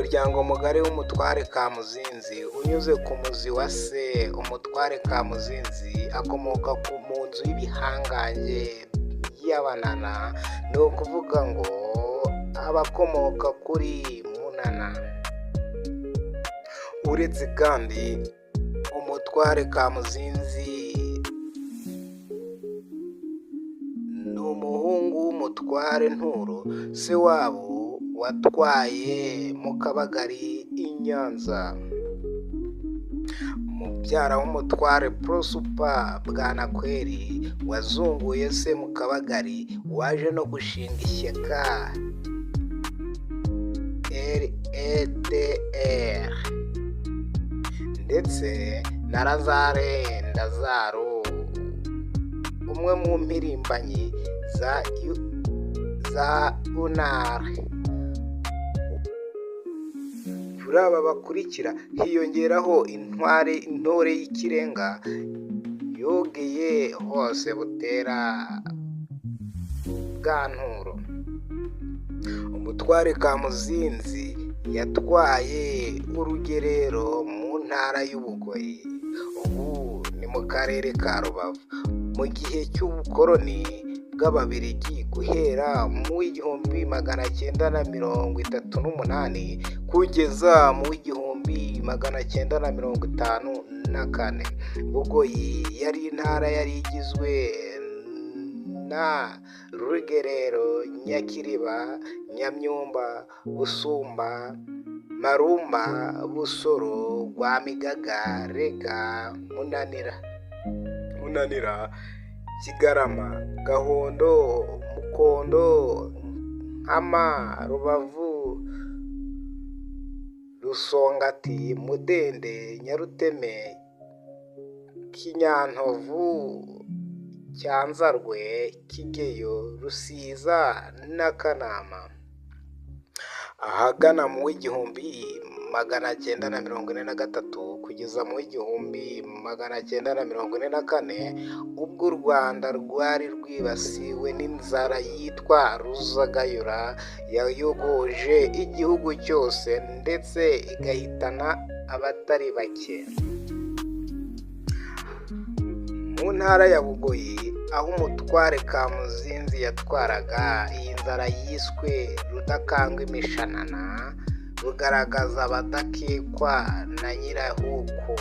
umuryango mugari w'umutware Kamuzinzi unyuze ku muzi wa se. Umutware Kamuzinzi akomoka mu nzu y'ibihangange y'Abanana, ni ukuvuga ngo abakomoka kuri Munana. Uretse kandi umutware Kamuzinzi ni umuhungu w'umutware Nturo, se wabo watwaye mu Kabagari i Nyanza. Mubyara w'umutware Prosper Bwanakweli wazunguye se mu Kabagari, waje no gushinga ishyaka REDR, ndetse na Lazare Ndazaro, umwe mu mpirimbanyi za UNAR. Kuri aba bakurikira hiyongeraho intore y'ikirenga yogeye hose Butera bwa Nturo. Umutware Kamuzinzi yatwaye urugerero mu ntara y'Ubugoyi, ubu ni mu karere ka Rubavu, mu gihe cy'ubukoloni bw'Ababiligi guhera mu 1938 kugeza mu 1954. Bugoyi yari intara yari igizwe na Rugerero, Nyakiriba, Nyamyumba, Busumba, Marumba, Busoro, Rwamigaga, Rega, Munanira, Kigarama, Gahondo, Mukondo, Nkama, Rubavu, Rusongati, Mudende, Nyaruteme, Kinyantovu, Cyanzarwe, Kigeyo, Rusiza na Kanama. Ahagana mu 1943 kugeza mu 1944, ubwo u Rwanda rwari rwibasiwe n'inzara yitwa Ruzagayura yayogoje igihugu cyose ndetse igahitana abatari bake. Mu ntara ya Bugoyi aho umutware Kamuzinzi yatwaraga, iyi nzara yiswe Rudakangwa imishanana, rugaragaza abadakekwa na Nyirahuku.